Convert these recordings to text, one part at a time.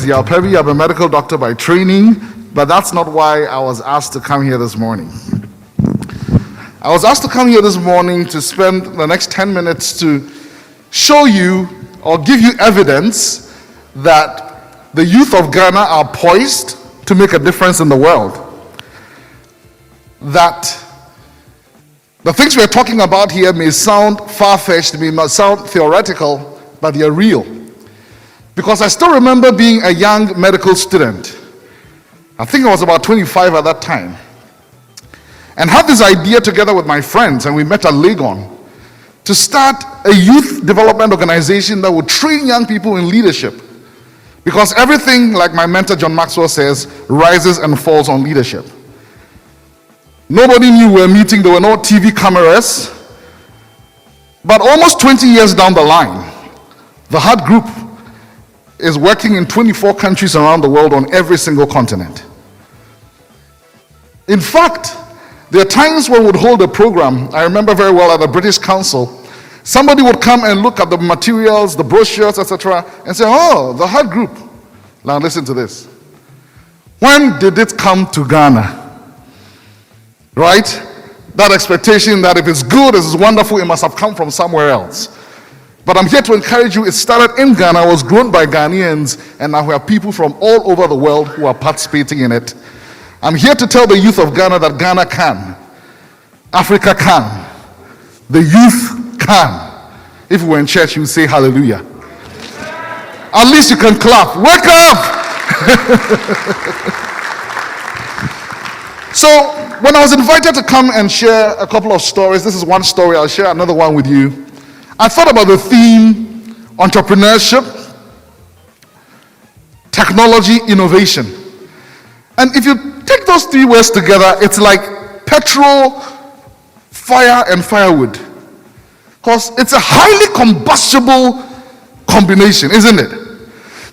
Yaw Perbi. I'm a medical doctor by training, but that's not why I was asked to come here this morning. I was asked to come here this morning to spend the next 10 minutes to show you or give you evidence that the youth of Ghana are poised to make a difference in the world. That the things we're talking about here may sound far-fetched, may sound theoretical, but they're real. Because I still remember being a young medical student. I think I was about 25 at that time. And had this idea together with my friends, and we met at Legon, to start a youth development organization that would train young people in leadership. Because everything, like my mentor John Maxwell says, rises and falls on leadership. Nobody knew we were meeting, there were no TV cameras. But almost 20 years down the line, the Heart Group is working in 24 countries around the world on every single continent. In fact, there are times when we would hold a program, I remember very well at the British Council, somebody would come and look at the materials, the brochures, etc., and say, oh, the Heart Group. Now listen to this. When did it come to Ghana? Right? That expectation that if it's good, it's wonderful, it must have come from somewhere else. But I'm here to encourage you, it started in Ghana, was grown by Ghanaians, and now we have people from all over the world who are participating in it. I'm here to tell the youth of Ghana that Ghana can. Africa can. The youth can. If we were in church, you would say hallelujah. At least you can clap. Wake up! So, when I was invited to come and share a couple of stories, this is one story, I'll share another one with you. I thought about the theme, entrepreneurship, technology, innovation. And if you take those three words together, it's like petrol, fire, and firewood. Because it's a highly combustible combination, isn't it?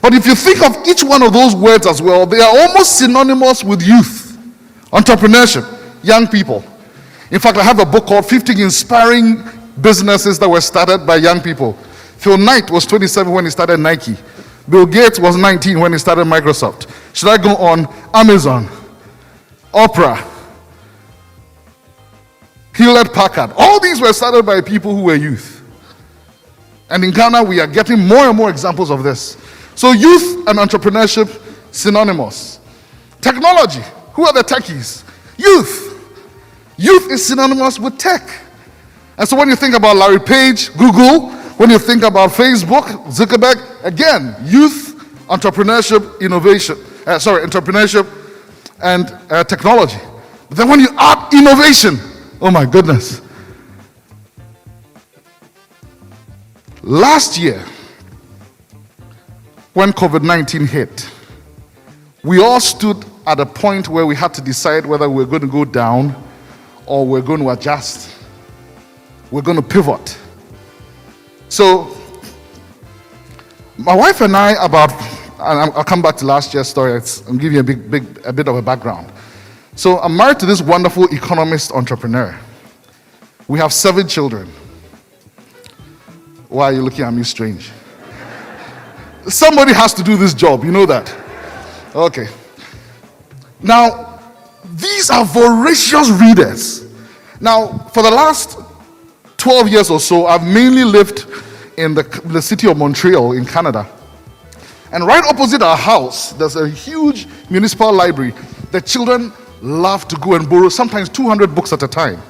But if you think of each one of those words as well, they are almost synonymous with youth, entrepreneurship, young people. In fact, I have a book called 50 Inspiring Businesses that were started by young people. Phil Knight was 27 when he started Nike. Bill Gates was 19 when he started Microsoft. Should I go on? Amazon, Oprah, Hewlett-Packard. All these were started by people who were youth. And in Ghana, we are getting more and more examples of this. So youth and entrepreneurship, synonymous. Technology, who are the techies? Youth. Youth is synonymous with tech. And so when you think about Larry Page, Google, when you think about Facebook, Zuckerberg, again, youth, entrepreneurship, entrepreneurship and technology. But then when you add innovation, oh my goodness. Last year, when COVID-19 hit, we all stood at a point where we had to decide whether we're going to go down or we're going to adjust. We're going to pivot. So, my wife and I, and I'll come back to last year's story, I'll give you a bit of a background. So, I'm married to this wonderful economist entrepreneur. We have 7 children. Why are you looking at me strange? Somebody has to do this job, you know that? Okay. Now, these are voracious readers. Now, for the last 12 years or so, I've mainly lived in the city of Montreal in Canada. And right opposite our house, there's a huge municipal library. The children love to go and borrow sometimes 200 books at a time.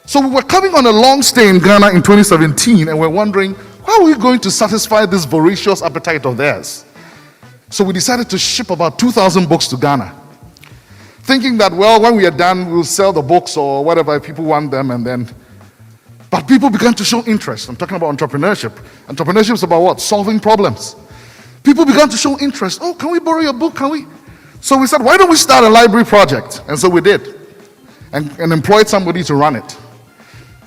So we were coming on a long stay in Ghana in 2017, and we're wondering, how are we going to satisfy this voracious appetite of theirs? So we decided to ship about 2,000 books to Ghana, thinking that, well, when we are done, we'll sell the books or whatever, if people want them, and then... But people began to show interest. I'm talking about entrepreneurship. Entrepreneurship is about what? Solving problems. People began to show interest. Oh, can we borrow your book? Can we? So we said, why don't we start a library project? And so we did. And employed somebody to run it.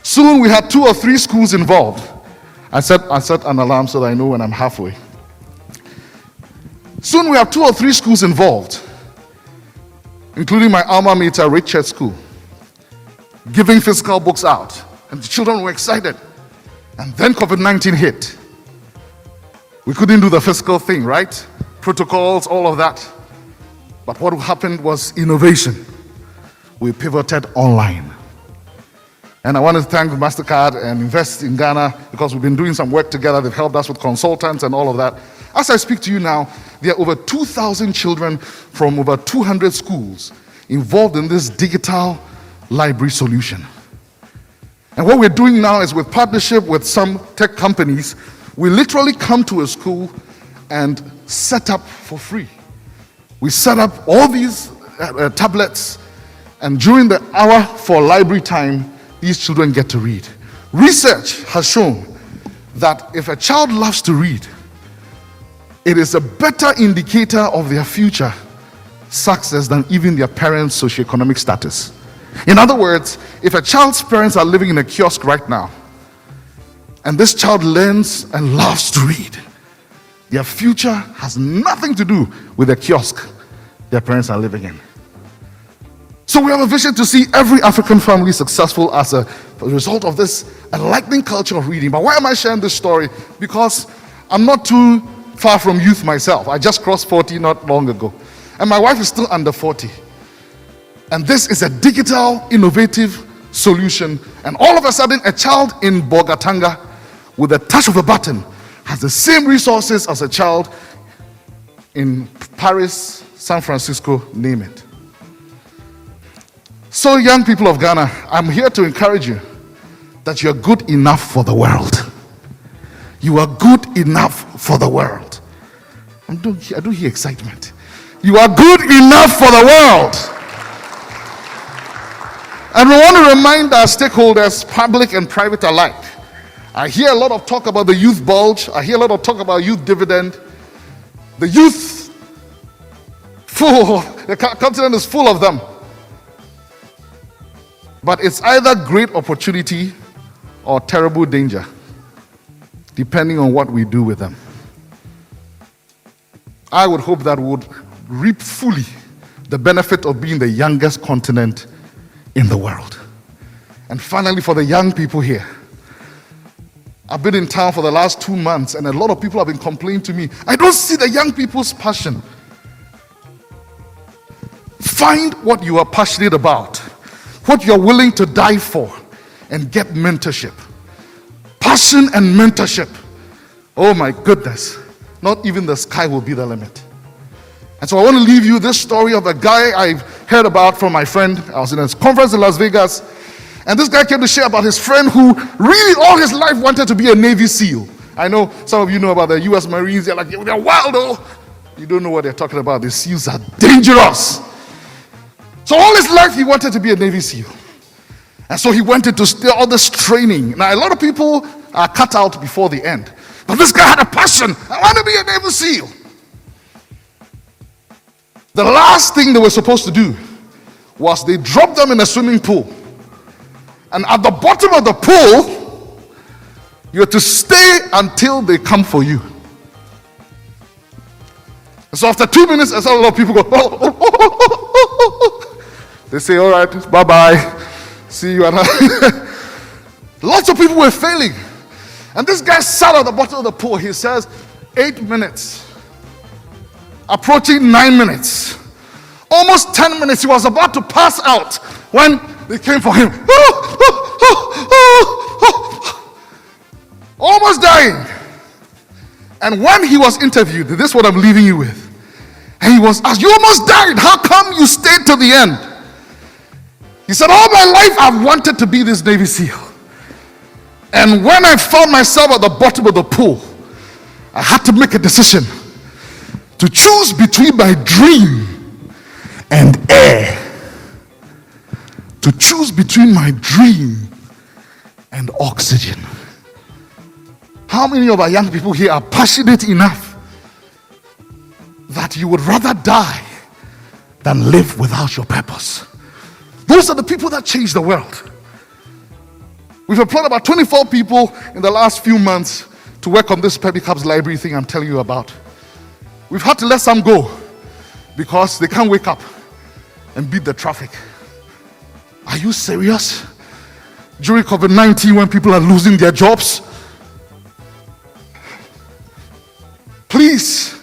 Soon we had 2 or 3 schools involved. I set an alarm so that I know when I'm halfway. Soon we have 2 or 3 schools involved, including my alma mater, Richard School, giving physical books out. And the children were excited. And then COVID-19 hit. We couldn't do the physical thing, right? protocols, all of that. But what happened was innovation. We pivoted online. And I want to thank MasterCard and Invest in Ghana because we've been doing some work together. They've helped us with consultants and all of that. As I speak to you now, there are over 2,000 children from over 200 schools involved in this digital library solution. And what we're doing now is with partnership with some tech companies, we literally come to a school and set up for free. We set up all these tablets, and during the hour for library time, these children get to read. Research has shown that if a child loves to read, it is a better indicator of their future success than even their parents' socioeconomic status. In other words, if a child's parents are living in a kiosk right now, and this child learns and loves to read, their future has nothing to do with the kiosk their parents are living in. So we have a vision to see every African family successful as a result of this enlightening culture of reading. But why am I sharing this story? Because I'm not too far from youth myself. I just crossed 40 not long ago. And my wife is still under 40. And this is a digital, innovative solution. And all of a sudden, a child in Bogatanga, with a touch of a button, has the same resources as a child in Paris, San Francisco, name it. So, young people of Ghana, I'm here to encourage you that you're good enough for the world. You are good enough for the world. I do hear excitement. You are good enough for the world. And we want to remind our stakeholders, public and private alike. I hear a lot of talk about the youth bulge. I hear a lot of talk about youth dividend. The youth, the continent is full of them. But it's either great opportunity or terrible danger, depending on what we do with them. I would hope that we would reap fully the benefit of being the youngest continent in the world. And finally, for the young people here, I've been in town for the last 2 months, and a lot of people have been complaining to me, I don't see the young people's passion. Find what you are passionate about, what you're willing to die for, and get mentorship. Passion and mentorship. Oh my goodness. Not even the sky will be the limit. And so I want to leave you this story of a guy I've heard about from my friend. I was in a conference in Las Vegas, and this guy came to share about his friend who really all his life wanted to be a Navy SEAL. I know some of you know about the U.S. Marines. They're like, they're wild, though. You don't know what they're talking about. The SEALs are dangerous. So all his life he wanted to be a Navy SEAL. And so he went into all this training. Now a lot of people are cut out before the end. But this guy had a passion. I want to be a Navy SEAL. The last thing they were supposed to do was they dropped them in a swimming pool. And at the bottom of the pool, you have to stay until they come for you. So after 2 minutes, I saw a lot of people go, They say, all right, bye-bye. See you. Lots of people were failing. And this guy sat at the bottom of the pool. He says, 8 minutes. Approaching 9 minutes. Almost 10 minutes. He was about to pass out when they came for him. Almost dying. And when he was interviewed, this is what I'm leaving you with. And he was asked, you almost died. How come you stayed to the end? He said, all my life I've wanted to be this Navy SEAL. And when I found myself at the bottom of the pool, I had to make a decision to choose between my dream and air. To choose between my dream and oxygen. How many of our young people here are passionate enough that you would rather die than live without your purpose? Those are the people that change the world. We've employed about 24 people in the last few months to work on this Perbi Cubs library thing I'm telling you about. We've had to let some go because they can't wake up and beat the traffic. Are you serious? During COVID-19, when people are losing their jobs, please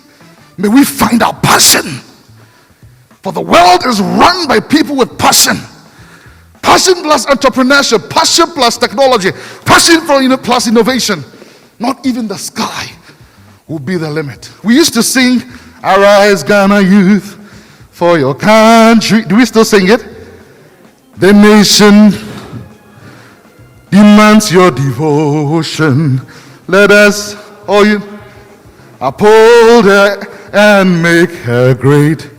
May we find our passion. For the world is run by people with passion. Passion plus entrepreneurship, passion plus technology, passion plus innovation. Not even the sky will be the limit. We used to sing, "Arise, Ghana youth, for your country." Do we still sing it? The nation demands your devotion. Let us, uphold her and make her great.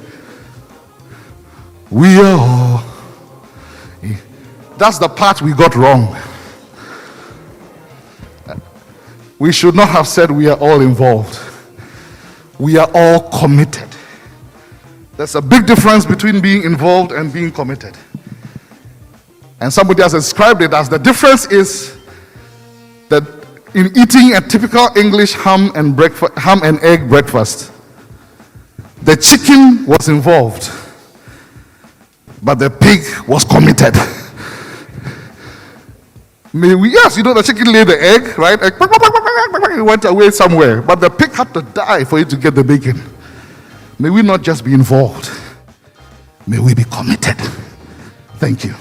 We are all. That's the part we got wrong. We should not have said we are all involved. We are all committed. There's a big difference between being involved and being committed. And somebody has described it as the difference is that in eating a typical English ham and egg breakfast, the chicken was involved, but the pig was committed. The chicken laid the egg, right? It went away somewhere, but the pig had to die for it to get the bacon. May we not just be involved, may we be committed. Thank you.